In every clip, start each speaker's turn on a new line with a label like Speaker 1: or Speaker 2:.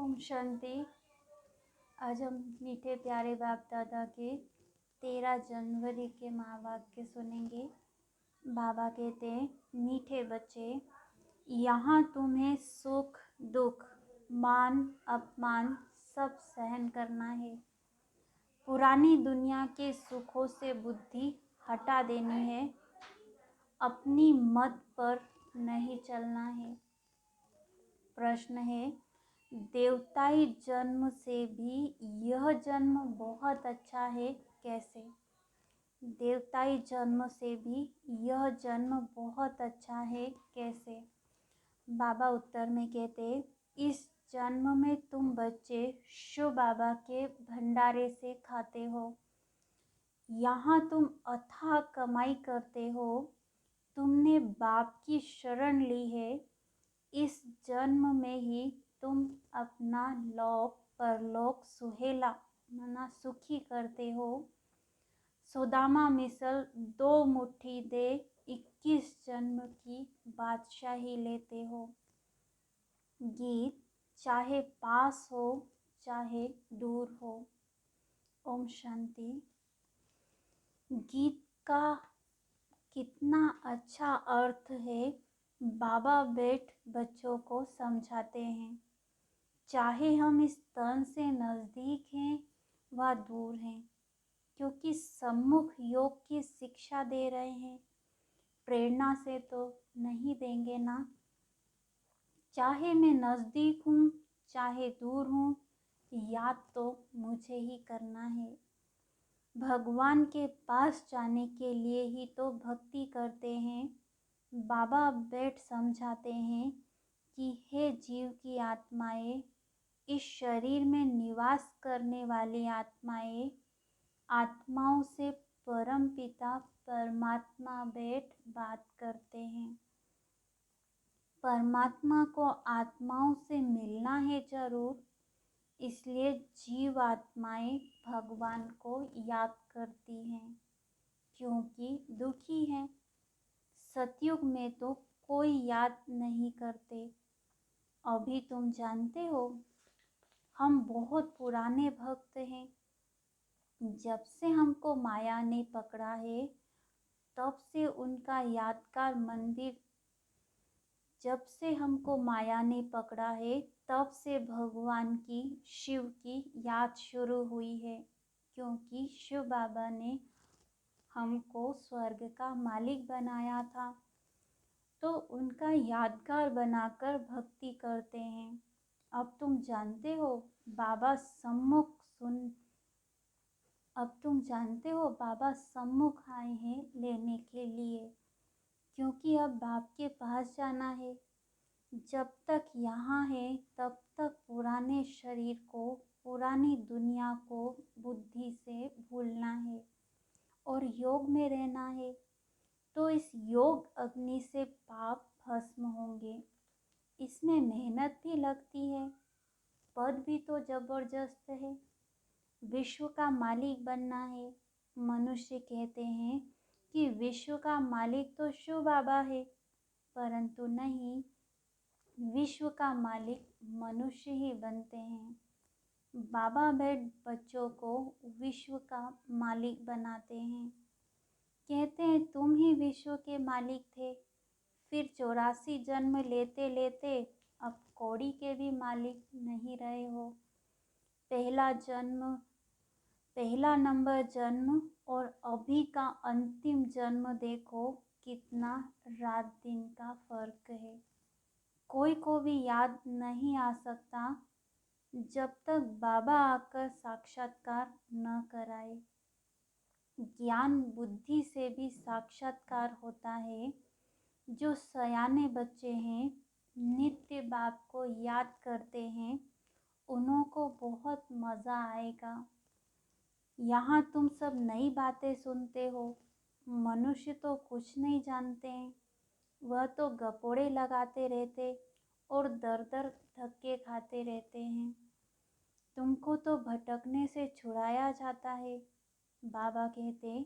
Speaker 1: ओम शांति। आज हम मीठे प्यारे बाप दादा के 13 जनवरी के महावाक्य सुनेंगे। बाबा कहते हैं, मीठे बच्चे, यहाँ तुम्हें सुख दुख मान अपमान सब सहन करना है। पुरानी दुनिया के सुखों से बुद्धि हटा देनी है, अपनी मत पर नहीं चलना है। प्रश्न है, देवताई जन्म से भी यह जन्म बहुत अच्छा है, कैसे? देवताई जन्म से भी यह जन्म बहुत अच्छा है, कैसे? बाबा उत्तर में कहते, इस जन्म में तुम बच्चे शिव बाबा के भंडारे से खाते हो। यहाँ तुम अथाह कमाई करते हो। तुमने बाप की शरण ली है। इस जन्म में ही तुम अपना लोक परलोक सुहेला मना सुखी करते हो। सुदामा मिसल 2 मुट्ठी दे 21 जन्म की बादशाही लेते हो। गीत चाहे पास हो चाहे दूर हो। ओम शांति। गीत का कितना अच्छा अर्थ है। बाबा बैठ बच्चों को समझाते हैं, चाहे हम इस तन से नज़दीक हैं व दूर हैं, क्योंकि सम्मुख योग की शिक्षा दे रहे हैं, प्रेरणा से तो नहीं देंगे ना। चाहे मैं नज़दीक हूँ चाहे दूर हूँ, याद तो मुझे ही करना है। भगवान के पास जाने के लिए ही तो भक्ति करते हैं। बाबा बैठ समझाते हैं कि हे जीव की आत्माएं, इस शरीर में निवास करने वाली आत्माएं, आत्माओं से परम पिता परमात्मा बैठ बात करते हैं। परमात्मा को आत्माओं से मिलना है जरूर, इसलिए जीव आत्माएं भगवान को याद करती हैं, क्योंकि दुखी हैं। सतयुग में तो कोई याद नहीं करते। अभी तुम जानते हो, हम बहुत पुराने भक्त हैं। जब से हमको माया ने पकड़ा है, तब से उनका यादगार मंदिर, जब से हमको माया ने पकड़ा है, तब से भगवान की शिव की याद शुरू हुई है, क्योंकि शिव बाबा ने हमको स्वर्ग का मालिक बनाया था, तो उनका यादगार बनाकर भक्ति करते हैं। अब तुम जानते हो बाबा सम्मुख आए हैं लेने के लिए, क्योंकि अब बाप के पास जाना है। जब तक यहाँ है तब तक पुराने शरीर को, पुरानी दुनिया को बुद्धि से भूलना है और योग में रहना है, तो इस योग अग्नि से पाप भस्म होंगे। इसमें मेहनत भी लगती है, पद भी तो जबरदस्त है। विश्व का मालिक बनना है। मनुष्य कहते हैं कि विश्व का मालिक तो शिव बाबा है, परंतु नहीं, विश्व का मालिक मनुष्य ही बनते हैं। बाबा बैठ बच्चों को विश्व का मालिक बनाते हैं। कहते हैं, तुम ही विश्व के मालिक थे, फिर 84 जन्म लेते लेते अब कौड़ी के भी मालिक नहीं रहे हो। पहला नंबर जन्म और अभी का अंतिम जन्म देखो, कितना रात दिन का फर्क है। कोई को भी याद नहीं आ सकता जब तक बाबा आकर साक्षात्कार न कराए। ज्ञान बुद्धि से भी साक्षात्कार होता है। जो सयाने बच्चे हैं, नित्य बाप को याद करते हैं, उन्हों को बहुत मज़ा आएगा। यहाँ तुम सब नई बातें सुनते हो। मनुष्य तो कुछ नहीं जानते हैं, वह तो गपोड़े लगाते रहते और दर दर धक्के खाते रहते हैं। तुमको तो भटकने से छुड़ाया जाता है। बाबा कहते,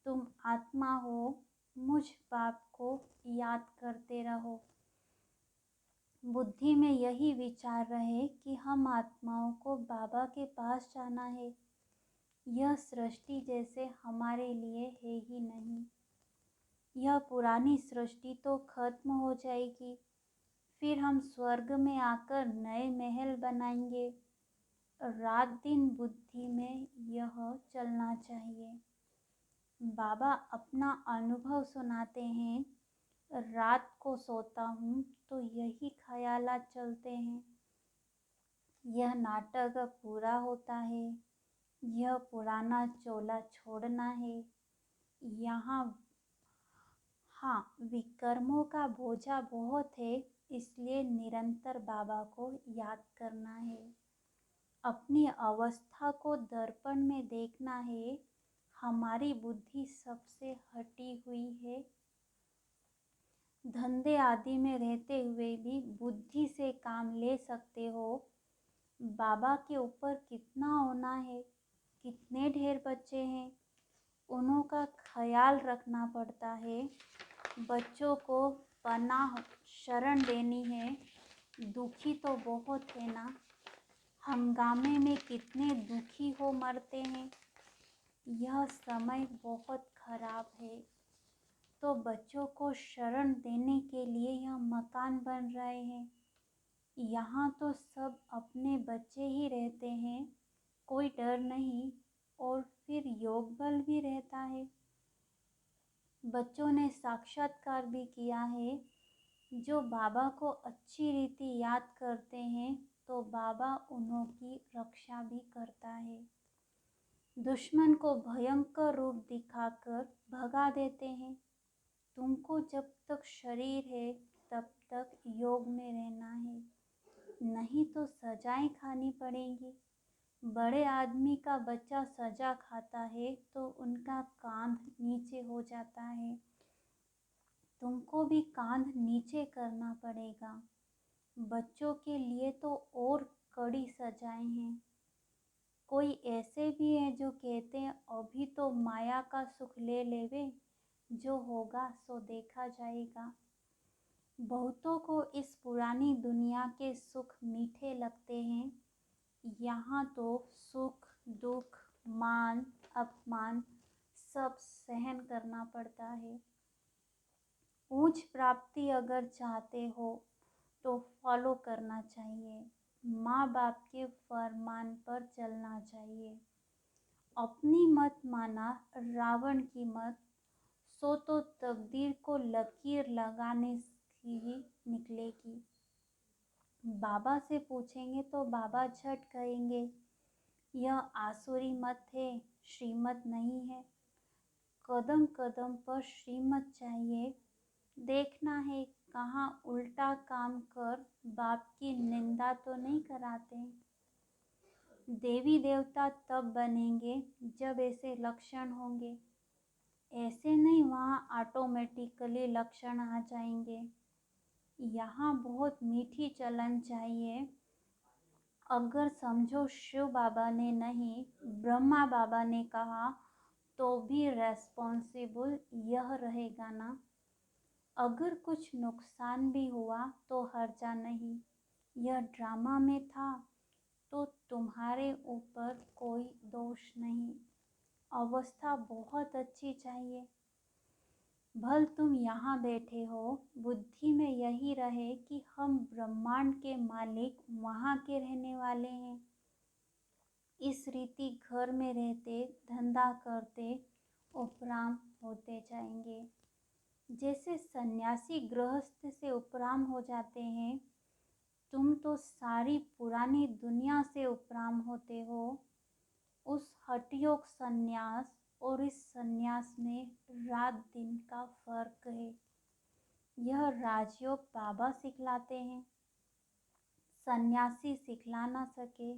Speaker 1: तुम आत्मा हो, मुझ बाप को याद करते रहो। बुद्धि में यही विचार रहे कि हम आत्माओं को बाबा के पास जाना है। यह सृष्टि जैसे हमारे लिए है ही नहीं। यह पुरानी सृष्टि तो खत्म हो जाएगी, फिर हम स्वर्ग में आकर नए महल बनाएंगे। रात दिन बुद्धि में यह चलना चाहिए। बाबा अपना अनुभव सुनाते हैं। रात को सोता हूँ तो यही ख्यालात चलते हैं। यह नाटक अब पूरा होता है। यह पुराना चोला छोड़ना है। यहाँ हाँ, विकर्मों का बोझा बहुत है, इसलिए निरंतर बाबा को याद करना है। अपनी अवस्था को दर्पण में देखना है। हमारी बुद्धि सबसे हटी हुई है। धंधे आदि में रहते हुए भी बुद्धि से काम ले सकते हो। बाबा के ऊपर कितना होना है, कितने ढेर बच्चे हैं, उन्हों का ख्याल रखना पड़ता है। बच्चों को पनाह शरण देनी है। दुखी तो बहुत है ना। हंगामे में कितने दुखी हो मरते हैं। यह समय बहुत खराब है, तो बच्चों को शरण देने के लिए यह मकान बन रहे हैं। यहाँ तो सब अपने बच्चे ही रहते हैं, कोई डर नहीं, और फिर योग बल भी रहता है। बच्चों ने साक्षात्कार भी किया है। जो बाबा को अच्छी रीति याद करते हैं तो बाबा उन्हों की रक्षा भी करता है। दुश्मन को भयंकर रूप दिखाकर भगा देते हैं। तुमको जब तक शरीर है तब तक योग में रहना है, नहीं तो सजाएं खानी पड़ेंगी। बड़े आदमी का बच्चा सजा खाता है तो उनका कांध नीचे हो जाता है। तुमको भी कांध नीचे करना पड़ेगा। बच्चों के लिए तो और कड़ी सजाएं हैं। कोई ऐसे भी हैं जो कहते हैं अभी तो माया का सुख ले लेवे, जो होगा सो देखा जाएगा। बहुतों को इस पुरानी दुनिया के सुख मीठे लगते हैं। यहाँ तो सुख दुख मान अपमान सब सहन करना पड़ता है। ऊंच प्राप्ति अगर चाहते हो तो फॉलो करना चाहिए। माँ बाप के फरमान पर चलना चाहिए। अपनी मत माना रावण की मत, सो तो तकदीर को लकीर लगाने की ही निकलेगी। बाबा से पूछेंगे तो बाबा झट कहेंगे यह आसुरी मत है, श्रीमत नहीं है। कदम कदम पर श्रीमत चाहिए। देखना है कहाँ उल्टा काम कर बाप की निंदा तो नहीं कराते। देवी देवता तब बनेंगे जब ऐसे लक्षण होंगे, ऐसे नहीं वहाँ ऑटोमेटिकली लक्षण आ जाएंगे। यहाँ बहुत मीठी चलन चाहिए। अगर समझो शिव बाबा ने नहीं, ब्रह्मा बाबा ने कहा तो भी रेस्पॉन्सिबल यह रहेगा ना। अगर कुछ नुकसान भी हुआ तो हर्जा नहीं, यह ड्रामा में था तो तुम्हारे ऊपर कोई दोष नहीं। अवस्था बहुत अच्छी चाहिए। भल तुम यहाँ बैठे हो, बुद्धि में यही रहे कि हम ब्रह्मांड के मालिक वहाँ के रहने वाले हैं। इस रीति घर में रहते धंधा करते उपराम होते जाएंगे। जैसे सन्यासी गृहस्थ से उपराम हो जाते हैं, तुम तो सारी पुरानी दुनिया से उपराम होते हो। उस हठयोग सन्यास और इस सन्यास में रात दिन का फर्क है। यह राजयोग बाबा सिखलाते हैं, सन्यासी सिखला ना सके,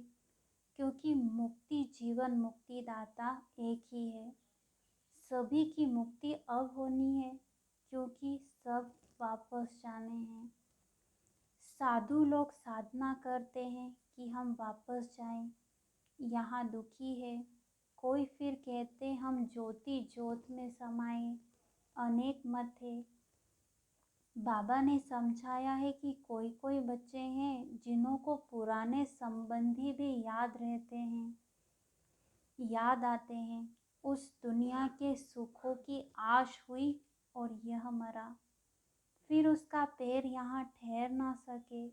Speaker 1: क्योंकि मुक्ति जीवन मुक्तिदाता एक ही है। सभी की मुक्ति अब होनी है, क्योंकि सब वापस जाने हैं। साधु लोग साधना करते हैं कि हम वापस जाएं। यहाँ दुखी है, कोई फिर कहते हम ज्योति ज्योत में समाये। अनेक मत है। बाबा ने समझाया है कि कोई कोई बच्चे हैं जिन्हों को पुराने संबंधी भी याद आते हैं। उस दुनिया के सुखों की आश हुई और यह मरा, फिर उसका पैर यहाँ ठहर ना सके।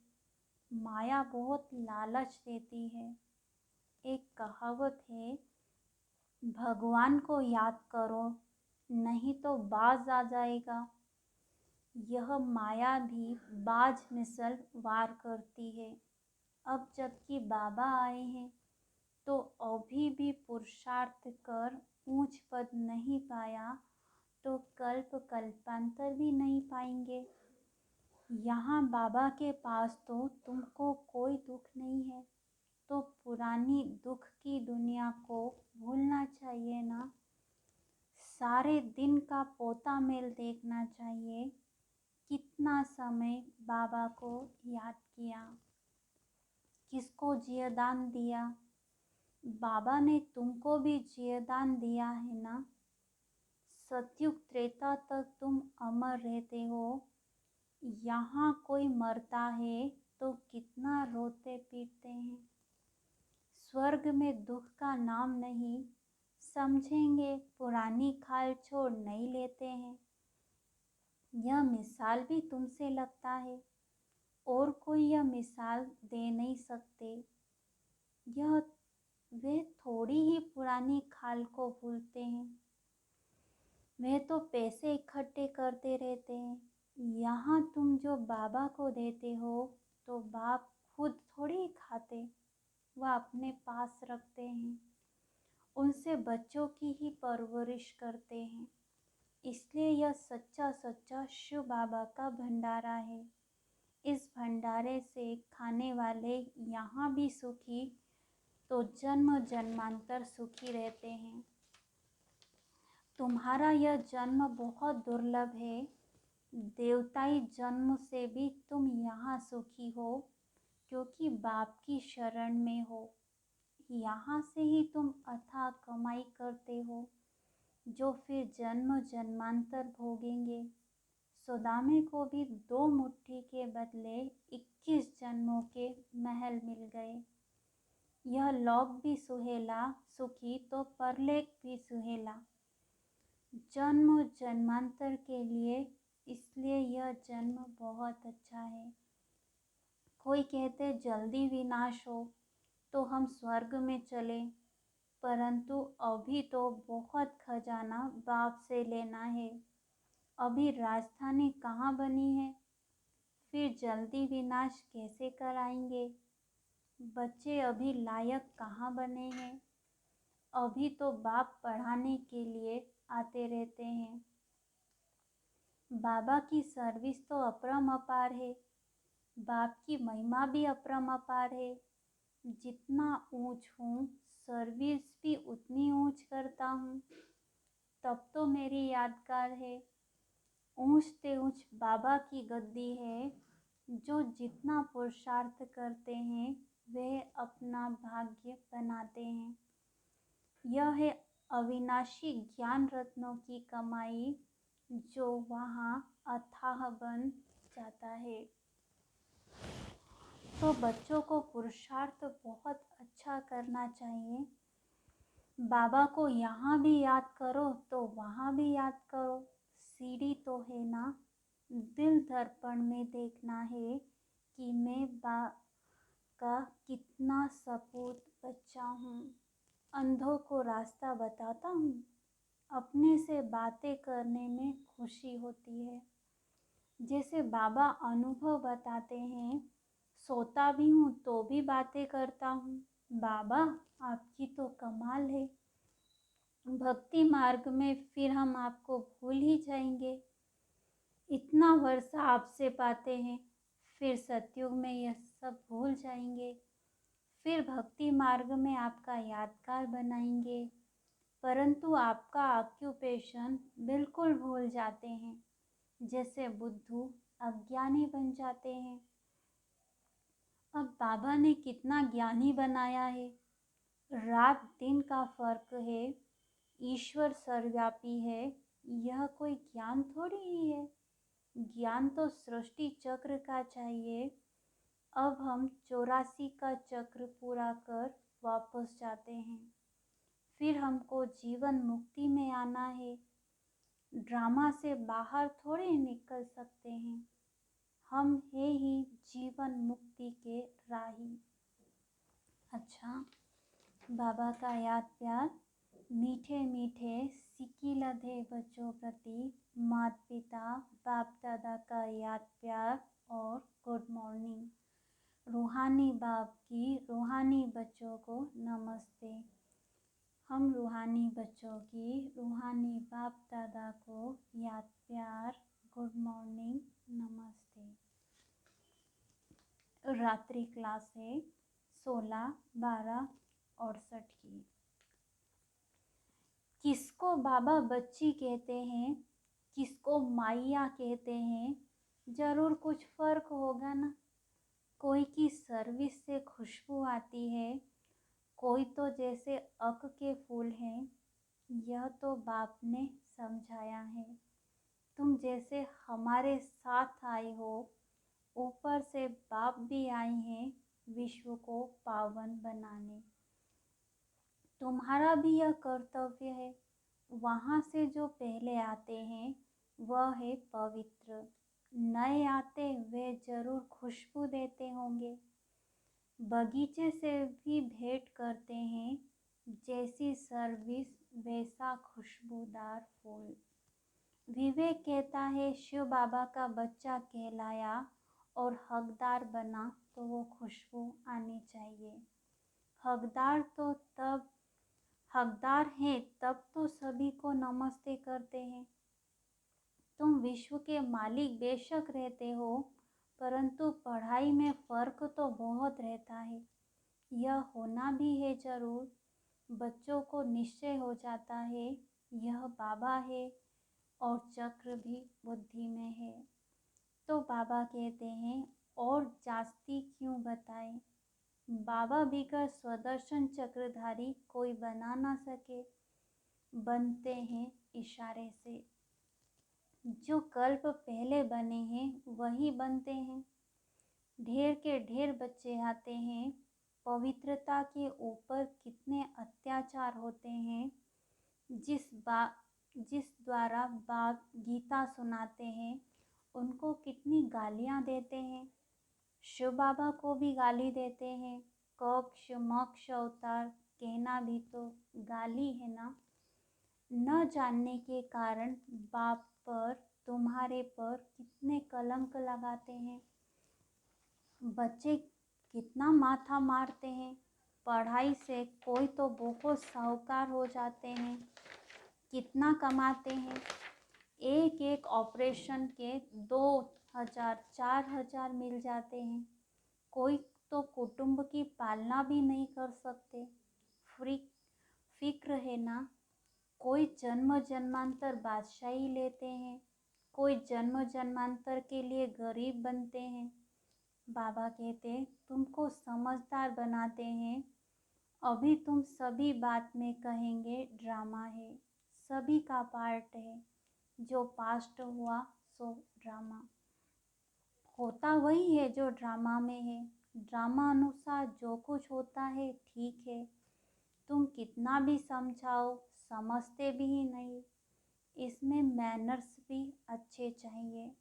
Speaker 1: माया बहुत लालच देती है। एक कहावत है, भगवान को याद करो नहीं तो बाज आ जाएगा। यह माया भी बाज मिसल वार करती है। अब जबकि बाबा आए हैं तो अभी भी पुरुषार्थ कर ऊंच पद नहीं पाया तो कल्पांतर भी नहीं पाएंगे। यहाँ बाबा के पास तो तुमको कोई दुख नहीं है, तो पुरानी दुख की दुनिया को भूलना चाहिए ना। सारे दिन का पोता मेल देखना चाहिए। कितना समय बाबा को याद किया, किसको जियदान दिया। बाबा ने तुमको भी जियदान दिया है ना। सतयुग त्रेता तक तुम अमर रहते हो। यहाँ कोई मरता है तो कितना रोते पीटते हैं। स्वर्ग में दुख का नाम नहीं, समझेंगे पुरानी खाल छोड़ नहीं लेते हैं। यह मिसाल भी तुमसे लगता है, और कोई यह मिसाल दे नहीं सकते। यह वे थोड़ी ही पुरानी खाल को भूलते हैं। वे तो पैसे इकट्ठे करते रहते हैं। यहाँ तुम जो बाबा को देते हो तो बाप खुद थोड़ी खाते, वह अपने पास रखते हैं। उनसे बच्चों की ही परवरिश करते हैं। इसलिए यह सच्चा सच्चा शिव बाबा का भंडारा है। इस भंडारे से खाने वाले यहाँ भी सुखी तो जन्म जन्मांतर सुखी रहते हैं। तुम्हारा यह जन्म बहुत दुर्लभ है। देवताई जन्म से भी तुम यहाँ सुखी हो, क्योंकि बाप की शरण में हो। यहाँ से ही तुम अथाह कमाई करते हो, जो फिर जन्म जन्मांतर भोगेंगे। सुदामे को भी 2 मुट्ठी के बदले 21 जन्मों के महल मिल गए। यह लोक भी सुहेला सुखी तो परलेख भी सुहेला। जन्म जन्मांतर के लिए, इसलिए यह जन्म बहुत अच्छा है। कोई कहते जल्दी विनाश हो तो हम स्वर्ग में चले, परंतु अभी तो बहुत खजाना बाप से लेना है। अभी राजधानी कहाँ बनी है, फिर जल्दी विनाश कैसे कराएंगे। बच्चे अभी लायक कहाँ बने हैं। अभी तो बाप पढ़ाने के लिए आते रहते हैं। बाबा की सर्विस तो अपरंपार है, बाप की महिमा भी अपरंपार है। जितना ऊंच हूँ सर्विस भी उतनी ऊंच करता हूँ। तब तो मेरी यादगार है। ऊंच ते ऊंच बाबा की गद्दी है। जो जितना पुरुषार्थ करते हैं वह अपना भाग्य बनाते हैं। यह है अविनाशी ज्ञान रत्नों की कमाई, जो वहाँ अथाह बन जाता है। तो बच्चों को पुरुषार्थ बहुत अच्छा करना चाहिए। बाबा को यहाँ भी याद करो तो वहाँ भी याद करो। सीढ़ी तो है ना। दिल दर्पण में देखना है कि मैं का कितना सपूत बच्चा हूँ। अंधों को रास्ता बताता हूँ। अपने से बातें करने में खुशी होती है। जैसे बाबा अनुभव बताते हैं, सोता भी हूँ तो भी बातें करता हूँ। बाबा आपकी तो कमाल है। भक्ति मार्ग में फिर हम आपको भूल ही जाएंगे। इतना वर्ष आपसे पाते हैं, फिर सतयुग में यह सब भूल जाएंगे। फिर भक्ति मार्ग में आपका यादगार बनाएंगे, परंतु आपका ऑक्यूपेशन बिल्कुल भूल जाते हैं। जैसे बुद्धू अज्ञानी बन जाते हैं। अब बाबा ने कितना ज्ञानी बनाया है। रात दिन का फर्क है। ईश्वर सर्वव्यापी है, यह कोई ज्ञान थोड़ी ही है। ज्ञान तो सृष्टि चक्र का चाहिए। अब हम 84 का चक्र पूरा कर वापस जाते हैं, फिर हमको जीवन मुक्ति में आना है। ड्रामा से बाहर थोड़े निकल सकते हैं, हम है ही जीवन मुक्ति के राही। अच्छा, बाबा का याद प्यार। मीठे मीठे सिक्की लधे बच्चों प्रति माता पिता बाप दादा का याद प्यार और गुड मॉर्निंग। रूहानी बाप की रूहानी बच्चों को नमस्ते। हम रूहानी बच्चों की रूहानी बाप दादा को याद प्यार, गुड मॉर्निंग, नमस्ते। रात्रि क्लास है 16/12/68 की। किसको बाबा बच्ची कहते हैं, किसको माइया कहते हैं, जरूर कुछ फर्क होगा ना। कोई की सर्विस से खुशबू आती है, कोई तो जैसे अक के फूल हैं। यह तो बाप ने समझाया है। तुम जैसे हमारे साथ आए हो, ऊपर से बाप भी आए हैं विश्व को पावन बनाने। तुम्हारा भी यह कर्तव्य है। वहाँ से जो पहले आते हैं वह है पवित्र, नए आते वे जरूर खुशबू देते होंगे। बगीचे से भी भेंट करते हैं, जैसी सर्विस वैसा खुशबूदार फूल। विवेक कहता है शिव बाबा का बच्चा कहलाया और हकदार बना तो वो खुशबू आनी चाहिए। हकदार हैं तब तो सभी को नमस्ते करते हैं। तुम विश्व के मालिक बेशक रहते हो, परंतु पढ़ाई में फर्क तो बहुत रहता है। यह होना भी है जरूर। बच्चों को निश्चय हो जाता है यह बाबा है और चक्र भी बुद्धि में है। तो बाबा कहते हैं और जास्ती क्यों बताएं। बाबा बिगर स्वदर्शन चक्रधारी कोई बना ना सके, बनते हैं इशारे से। जो कल्प पहले बने हैं वही बनते हैं। ढेर के ढेर बच्चे आते हैं। पवित्रता के ऊपर कितने अत्याचार होते हैं। जिस द्वारा बाप गीता सुनाते हैं उनको कितनी गालियाँ देते हैं। शिव बाबा को भी गाली देते हैं। कक्ष मोक्ष अवतार कहना भी तो गाली है ना। न जानने के कारण बाप पर तुम्हारे पर कितने कलंक लगाते हैं। बच्चे कितना माथा मारते हैं। पढ़ाई से कोई तो बहुत साहूकार हो जाते हैं, कितना कमाते हैं। एक एक ऑपरेशन के 2000 4000 मिल जाते हैं। कोई तो कुटुंब की पालना भी नहीं कर सकते। फिक्र है ना। कोई जन्म जन्मांतर बादशाही लेते हैं, कोई जन्म जन्मांतर के लिए गरीब बनते हैं। बाबा कहते तुमको समझदार बनाते हैं। अभी तुम सभी बात में कहेंगे ड्रामा है, सभी का पार्ट है। जो पास्ट हुआ सो ड्रामा होता वही है जो ड्रामा में है। ड्रामा अनुसार जो कुछ होता है ठीक है। तुम कितना भी समझाओ समझते भी ही नहीं। इसमें मैनर्स भी अच्छे चाहिए।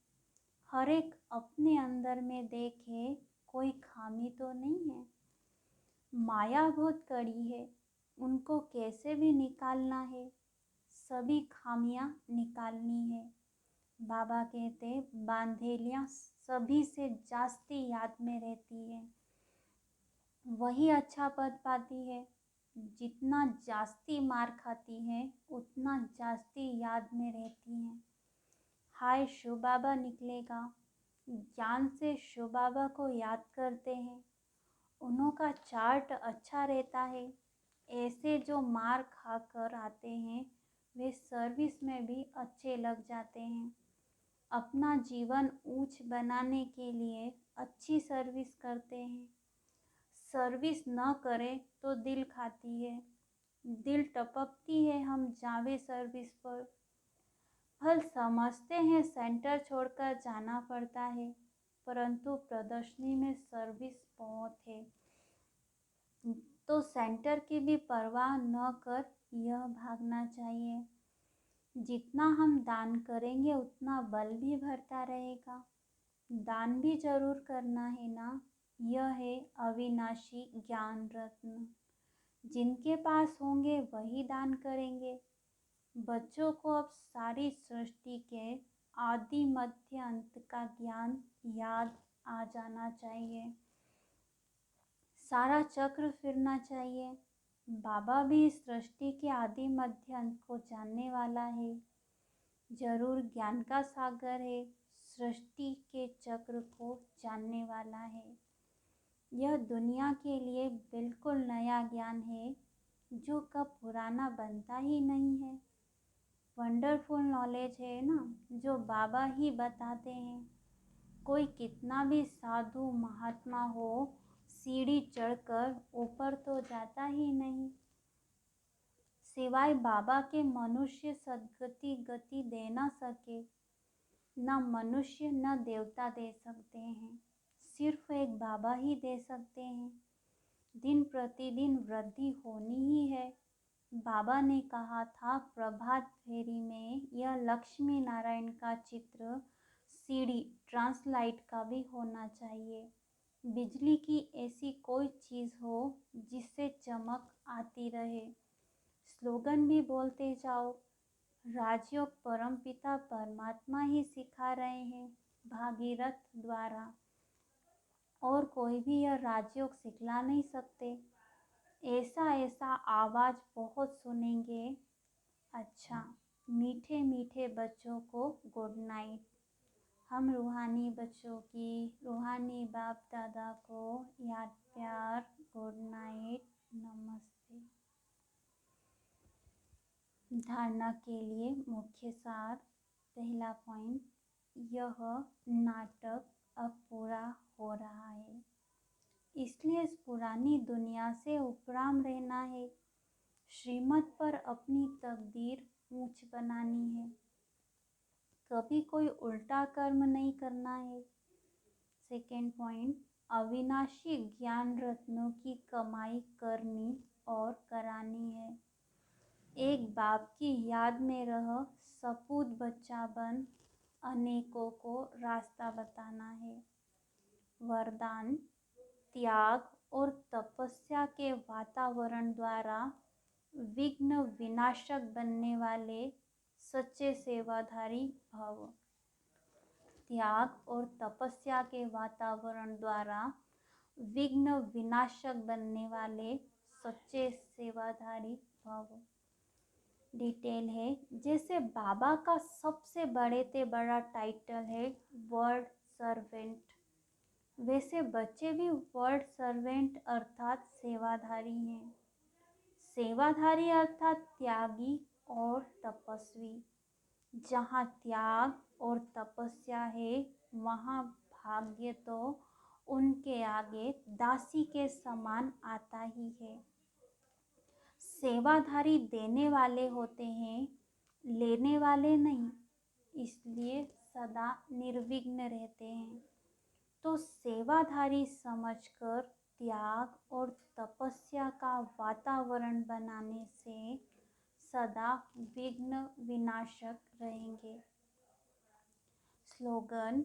Speaker 1: हर एक अपने अंदर में देखे कोई खामी तो नहीं है। माया बहुत कड़ी है, उनको कैसे भी निकालना है। सभी खामियां निकालनी है। बाबा कहते बांधेलियाँ सभी से जास्ती याद में रहती है, वही अच्छा पद पाती है। जितना जास्ती मार खाती है उतना जास्ती याद में रहती हैं। हाय शिव बाबा निकलेगा। ज्ञान से शिव बाबा को याद करते हैं। उनका चार्ट अच्छा रहता है। ऐसे जो मार खा कर आते हैं वे सर्विस में भी अच्छे लग जाते हैं। अपना जीवन ऊंच बनाने के लिए अच्छी सर्विस करते हैं। सर्विस न करें तो दिल खाती है, दिल टपकती है हम जावे सर्विस पर। फल समझते हैं सेंटर छोड़कर जाना पड़ता है, परंतु प्रदर्शनी में सर्विस बहुत है, तो सेंटर की भी परवाह न कर यह भागना चाहिए। जितना हम दान करेंगे उतना बल भी बढ़ता रहेगा। दान भी जरूर करना है ना। यह है अविनाशी ज्ञान रत्न। जिनके पास होंगे वही दान करेंगे। बच्चों को अब सारी सृष्टि के आदि मध्य अंत का ज्ञान याद आ जाना चाहिए। सारा चक्र फिरना चाहिए। बाबा भी इस सृष्टि के आदि मध्य अंत को जानने वाला है। जरूर ज्ञान का सागर है, सृष्टि के चक्र को जानने वाला है। यह दुनिया के लिए बिल्कुल नया ज्ञान है जो कब पुराना बनता ही नहीं है। वंडरफुल नॉलेज है ना, जो बाबा ही बताते हैं। कोई कितना भी साधु महात्मा हो, सीढ़ी चढ़कर ऊपर तो जाता ही नहीं। सिवाय बाबा के मनुष्य सद्गति गति दे न सके। न मनुष्य न देवता दे सकते हैं, सिर्फ एक बाबा ही दे सकते हैं। दिन प्रतिदिन वृद्धि होनी ही है। बाबा ने कहा था प्रभात फेरी में, यह लक्ष्मी नारायण का चित्र सीढ़ी ट्रांसलाइट का भी होना चाहिए। बिजली की ऐसी कोई चीज़ हो जिससे चमक आती रहे। स्लोगन भी बोलते जाओ। राजयोग परमपिता परमात्मा ही सिखा रहे हैं भागीरथ द्वारा, और कोई भी यह राजयोग सिखला नहीं सकते। ऐसा ऐसा आवाज़ बहुत सुनेंगे। अच्छा, मीठे मीठे बच्चों को गुड नाइट। हम रूहानी बच्चों की, रूहानी बाप दादा को याद प्यार, गुड नाइट, नमस्ते। धारणा के लिए मुख्य सार। पहला पॉइंट, यह नाटक अब पूरा हो रहा है, इसलिए इस पुरानी दुनिया से उपराम रहना है। श्रीमत पर अपनी तकदीर ऊंच बनानी है। कभी कोई उल्टा कर्म नहीं करना है। सेकेंड पॉइंट, अविनाशी ज्ञान रत्नों की कमाई करनी और करानी है। एक बाप की याद में रह सपूत बच्चा बन अनेकों को रास्ता बताना है। वरदान, त्याग और तपस्या के वातावरण द्वारा विघ्न विनाशक बनने वाले सच्चे सेवाधारी भव। त्याग और तपस्या के वातावरण द्वारा विघ्न विनाशक बनने वाले सच्चे सेवाधारी भव। डिटेल है, जैसे बाबा का सबसे बड़े से बड़ा टाइटल है वर्ल्ड सर्वेंट, वैसे बच्चे भी वर्ल्ड सर्वेंट अर्थात सेवाधारी हैं। सेवाधारी अर्थात त्यागी और तपस्वी। जहाँ त्याग और तपस्या है वहाँ भाग्य तो उनके आगे दासी के समान आता ही है। सेवाधारी देने वाले होते हैं, लेने वाले नहीं, इसलिए सदा निर्विघ्न रहते हैं। तो सेवाधारी समझकर त्याग और तपस्या का वातावरण बनाने से सदा विघ्न विनाशक रहेंगे। स्लोगन,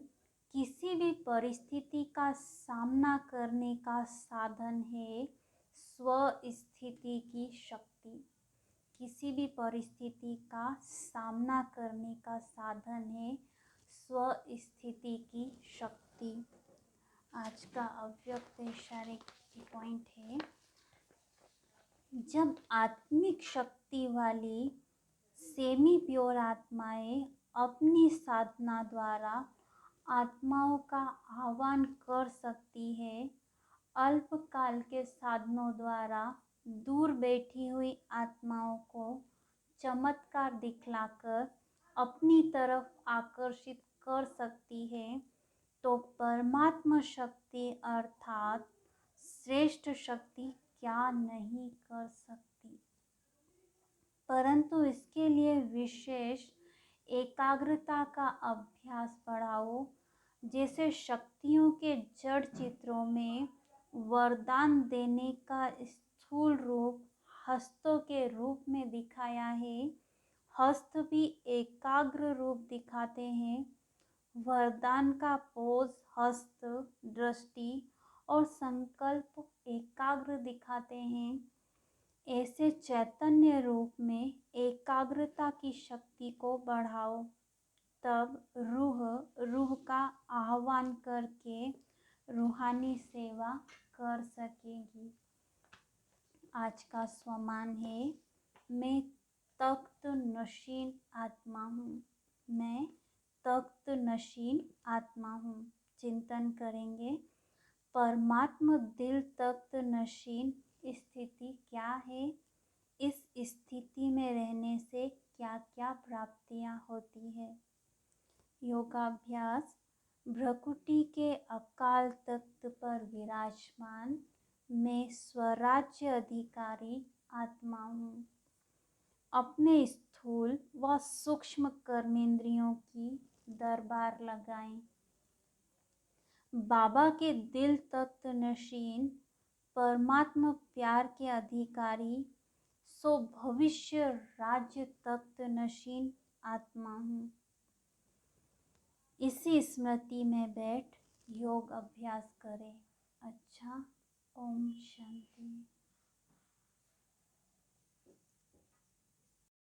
Speaker 1: किसी भी परिस्थिति का सामना करने का साधन है स्वस्थिति की शक्ति। किसी भी परिस्थिति का सामना करने का साधन है स्वस्थिति की शक्ति। आज का अव्यक्त इशारे की पॉइंट है, जब आत्मिक शक्ति वाली सेमी प्योर आत्माएं अपनी साधना द्वारा आत्माओं का आह्वान कर सकती है, अल्पकाल के साधनों द्वारा दूर बैठी हुई आत्माओं को चमत्कार दिखलाकर अपनी तरफ आकर्षित कर सकती है, तो परमात्मा शक्ति अर्थात श्रेष्ठ शक्ति क्या नहीं कर सकती। परंतु इसके लिए विशेष एकाग्रता का अभ्यास बढ़ाओ। जैसे शक्तियों के जड़ चित्रों में वरदान देने का स्थूल रूप हस्तों के रूप में दिखाया है, हस्त भी एकाग्र रूप दिखाते हैं। वरदान का पोज हस्त, दृष्टि और संकल्प एकाग्र दिखाते हैं। ऐसे चैतन्य रूप में एकाग्रता की शक्ति को बढ़ाओ, तब रूह का आह्वान करके रूहानी सेवा कर सकेगी। आज का स्वमान है, मैं तख्त नशीन आत्मा हूँ। मैं तख्त नशीन आत्मा हूँ। चिंतन करेंगे, परमात्मा दिल तख्त नशीन स्थिति क्या है? इस स्थिति में रहने से क्या क्या प्राप्तियां होती है? योगाभ्यास। भ्रकुटी के अकाल तख्त पर विराजमान मैं स्वराज्य अधिकारी आत्मा हूँ। अपने स्थूल व सूक्ष्म कर्मेंद्रियों की दरबार लगाएं। बाबा के दिल तख्त नशीन परमात्मा प्यार के अधिकारी सो भविष्य राज्य तख्त नशीन आत्मा हूँ। इसी स्मृति में बैठ योग अभ्यास करें। अच्छा, ओम शांति।